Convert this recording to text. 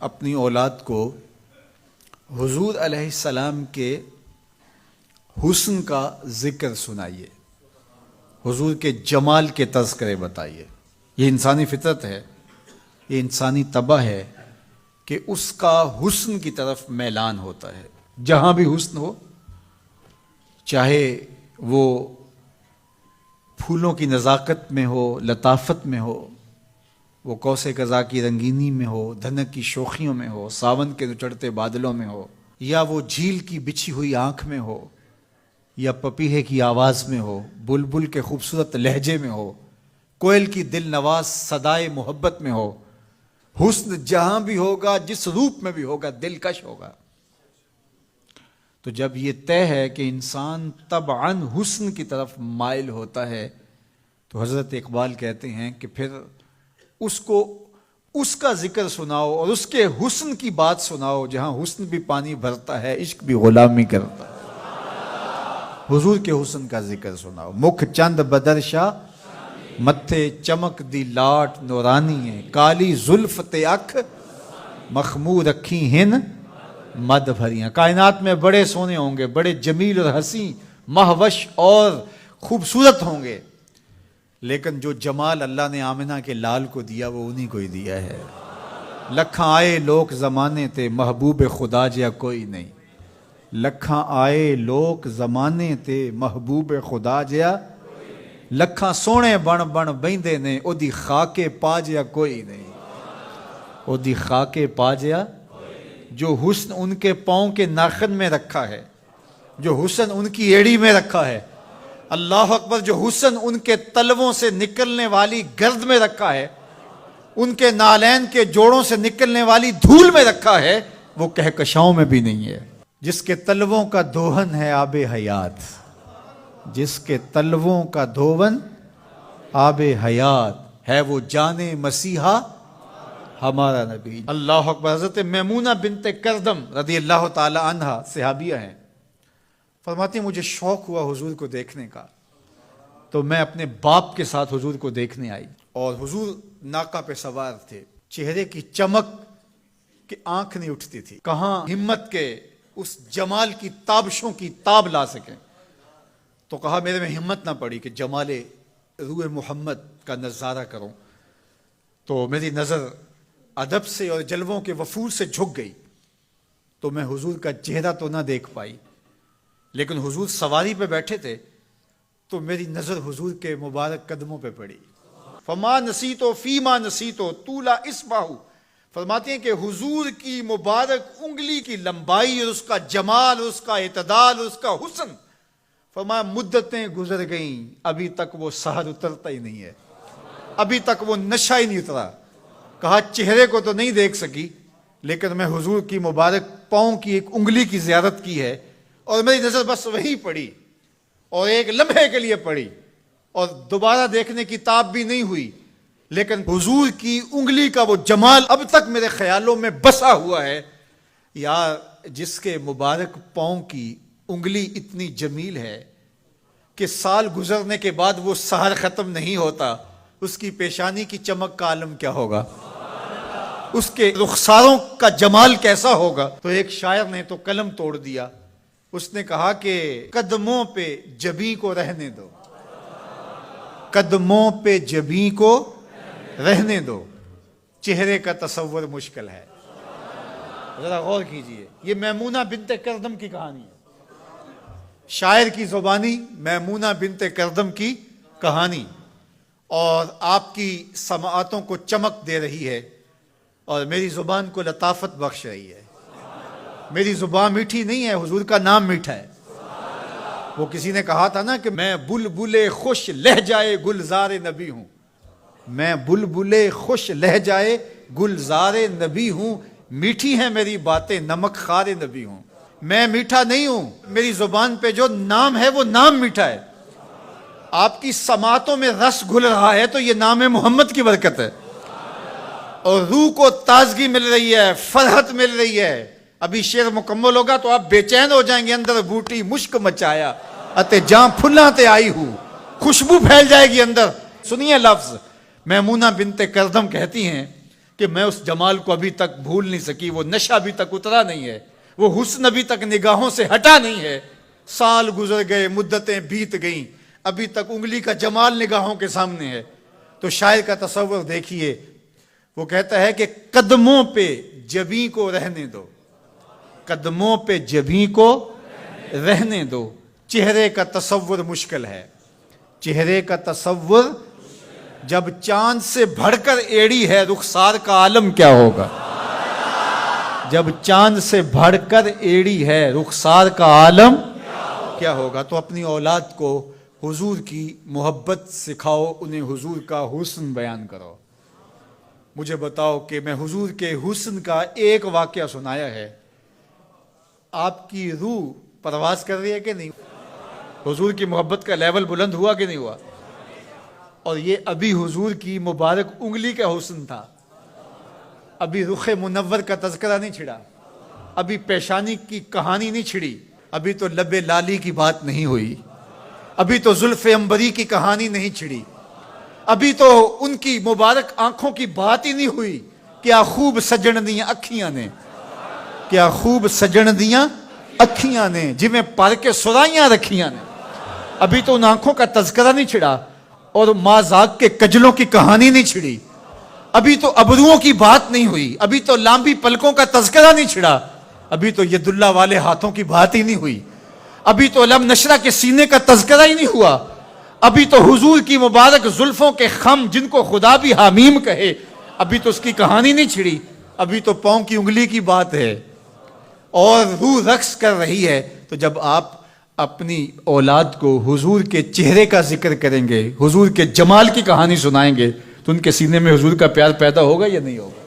اپنی اولاد کو حضور علیہ السلام کے حسن کا ذکر سنائیے، حضور کے جمال کے تذکرے بتائیے۔ یہ انسانی فطرت ہے، یہ انسانی طبع ہے کہ اس کا حسن کی طرف میلان ہوتا ہے۔ جہاں بھی حسن ہو، چاہے وہ پھولوں کی نزاکت میں ہو، لطافت میں ہو، وہ کوس قضا کی رنگینی میں ہو، دھنک کی شوخیوں میں ہو، ساون کے چڑھتے بادلوں میں ہو، یا وہ جھیل کی بچھی ہوئی آنکھ میں ہو، یا پپیہے کی آواز میں ہو، بلبل کے خوبصورت لہجے میں ہو، کوئل کی دل نواز صدائے محبت میں ہو، حسن جہاں بھی ہوگا، جس روپ میں بھی ہوگا، دلکش ہوگا۔ تو جب یہ طے ہے کہ انسان طبعاً حسن کی طرف مائل ہوتا ہے، تو حضرت اقبال کہتے ہیں کہ پھر اس کو اس کا ذکر سناؤ اور اس کے حسن کی بات سناؤ، جہاں حسن بھی پانی بھرتا ہے، عشق بھی غلامی کرتا ہے۔ حضور کے حسن کا ذکر سناؤ۔ مکھ چند بدرشا متھے چمک دی لاٹ نورانی ہے، کالی زلف تے اکھ مخمور رکھی ہن مد بھریاں۔ کائنات میں بڑے سونے ہوں گے، بڑے جمیل اور حسین، مہوش اور خوبصورت ہوں گے، لیکن جو جمال اللہ نے آمنہ کے لال کو دیا وہ انہی کو ہی دیا ہے۔ لکھاں آئے لوک زمانے تے محبوب خدا جیا کوئی نہیں، لکھاں آئے لوک زمانے تے محبوب خدا جیا، لکھاں سونے بن بن بیندے نے او دی خاکے پا جیا کوئی نہیں، او دی خاکے پا جیا۔ جو حسن ان کے پاؤں کے ناخن میں رکھا ہے، جو حسن ان کی ایڑی میں رکھا ہے، اللہ اکبر، جو حسن ان کے تلووں سے نکلنے والی گرد میں رکھا ہے، ان کے نالین کے جوڑوں سے نکلنے والی دھول میں رکھا ہے، وہ کہکشاؤں میں بھی نہیں ہے۔ جس کے تلووں کا دھون ہے آب حیات، جس کے تلووں کا دھون آب حیات ہے، وہ جانے مسیحا ہمارا نبی۔ اللہ اکبر۔ حضرت میمونہ بنت کردم رضی اللہ تعالی عنہ صحابیہ ہیں، فرماتی ہیں مجھے شوق ہوا حضور کو دیکھنے کا، تو میں اپنے باپ کے ساتھ حضور کو دیکھنے آئی، اور حضور ناقہ پہ سوار تھے، چہرے کی چمک کہ آنکھ نہیں اٹھتی تھی، کہاں ہمت کے اس جمال کی تابشوں کی تاب لا سکیں۔ تو کہا میرے میں ہمت نہ پڑی کہ جمال روح محمد کا نظارہ کروں، تو میری نظر ادب سے اور جلووں کے وفور سے جھک گئی، تو میں حضور کا چہرہ تو نہ دیکھ پائی، لیکن حضور سواری پہ بیٹھے تھے تو میری نظر حضور کے مبارک قدموں پہ پڑی۔ فما نسیتو فیما نسیتو طولا اصبعہ، فرماتے ہیں کہ حضور کی مبارک انگلی کی لمبائی اور اس کا جمال، اس کا اعتدال، اس کا حسن، فرمایا مدتیں گزر گئیں، ابھی تک وہ سحر اترتا ہی نہیں ہے، ابھی تک وہ نشہ ہی نہیں اترا۔ کہا چہرے کو تو نہیں دیکھ سکی، لیکن میں حضور کی مبارک پاؤں کی ایک انگلی کی زیارت کی ہے، اور میری نظر بس وہی پڑی، اور ایک لمحے کے لیے پڑی، اور دوبارہ دیکھنے کی تاب بھی نہیں ہوئی، لیکن حضور کی انگلی کا وہ جمال اب تک میرے خیالوں میں بسا ہوا ہے۔ یار جس کے مبارک پاؤں کی انگلی اتنی جمیل ہے کہ سال گزرنے کے بعد وہ سحر ختم نہیں ہوتا، اس کی پیشانی کی چمک کا عالم کیا ہوگا، اس کے رخساروں کا جمال کیسا ہوگا۔ تو ایک شاعر نے تو قلم توڑ دیا، اس نے کہا کہ قدموں پہ جبیں کو رہنے دو، قدموں پہ جبیں کو رہنے دو، چہرے کا تصور مشکل ہے۔ ذرا غور کیجئے، یہ میمونہ بنت کردم کی کہانی ہے، شاعر کی زبانی میمونہ بنت کردم کی کہانی، اور آپ کی سماعتوں کو چمک دے رہی ہے، اور میری زبان کو لطافت بخش رہی ہے۔ میری زبان میٹھی نہیں ہے، حضور کا نام میٹھا ہے۔ وہ کسی نے کہا تھا نا کہ میں بلبل خوش لہجائے گلزار نبی ہوں، میں بلبل خوش لہجائے گلزار نبی ہوں، میٹھی ہیں میری باتیں نمک خار نبی ہوں۔ میں میٹھا نہیں ہوں، میری زبان پہ جو نام ہے وہ نام میٹھا ہے۔ آپ کی سماعتوں میں رس گھل رہا ہے تو یہ نام محمد کی برکت ہے، اور روح کو تازگی مل رہی ہے، فرحت مل رہی ہے۔ ابھی شعر مکمل ہوگا تو آپ بے چین ہو جائیں گے، اندر بوٹی مشک مچایا اتے جاں پھلاں تے آئی ہوں، خوشبو پھیل جائے گی اندر۔ سنیے لفظ، میمونہ بنت کردم کہتی ہیں کہ میں اس جمال کو ابھی تک بھول نہیں سکی، وہ نشہ ابھی تک اترا نہیں ہے، وہ حسن ابھی تک نگاہوں سے ہٹا نہیں ہے. سال گزر گئے، مدتیں بیت گئیں، ابھی تک انگلی کا جمال نگاہوں کے سامنے ہے. تو شاعر کا تصور دیکھیے، وہ کہتا ہے کہ قدموں پہ جبیں کو رہنے دو، قدموں پہ جبیں کو رہنے دو. چہرے کا تصور مشکل ہے، چہرے کا تصور. جب چاند سے بڑھ کر ایڑی ہے رخسار کا عالم کیا ہوگا؟ جب چاند سے بڑھ کر ایڑی ہے رخسار کا عالم کیا ہوگا؟ تو اپنی اولاد کو حضور کی محبت سکھاؤ، انہیں حضور کا حسن بیان کرو. مجھے بتاؤ کہ میں حضور کے حسن کا ایک واقعہ سنایا ہے، آپ کی روح پرواز کر رہی ہے کہ نہیں؟ حضور کی محبت کا لیول بلند ہوا کہ نہیں ہوا؟ اور یہ ابھی حضور کی مبارک انگلی کا حسن تھا، ابھی رخ منور کا تذکرہ نہیں چھڑا، ابھی پیشانی کی کہانی نہیں چھڑی، ابھی تو لب لالی کی بات نہیں ہوئی، ابھی تو زلف عنبری کی کہانی نہیں چھڑی، ابھی تو ان کی مبارک آنکھوں کی بات ہی نہیں ہوئی. کیا خوب سجن دیاں اکھیاں نے، کیا خوب سجن دیاں اکھیاں نے، جویں پر کے سرائیاں رکھیاں نے. ابھی تو ان آنکھوں کا تذکرہ نہیں چھڑا اور مازاق کے کجلوں کی کہانی نہیں چھڑی. ابھی تو ابروؤں کی بات نہیں ہوئی، ابھی تو لامبی پلکوں کا تذکرہ نہیں چھڑا، ابھی تو ید اللہ والے ہاتھوں کی بات ہی نہیں ہوئی، ابھی تو علم نشرہ کے سینے کا تذکرہ ہی نہیں ہوا، ابھی تو حضور کی مبارک زلفوں کے خم جن کو خدا بھی حمیم کہے، ابھی تو اس کی کہانی نہیں چھڑی، ابھی تو پاؤں کی انگلی کی بات ہے اور روح رقص کر رہی ہے. تو جب آپ اپنی اولاد کو حضور کے چہرے کا ذکر کریں گے، حضور کے جمال کی کہانی سنائیں گے، تو ان کے سینے میں حضور کا پیار پیدا ہوگا یا نہیں ہوگا؟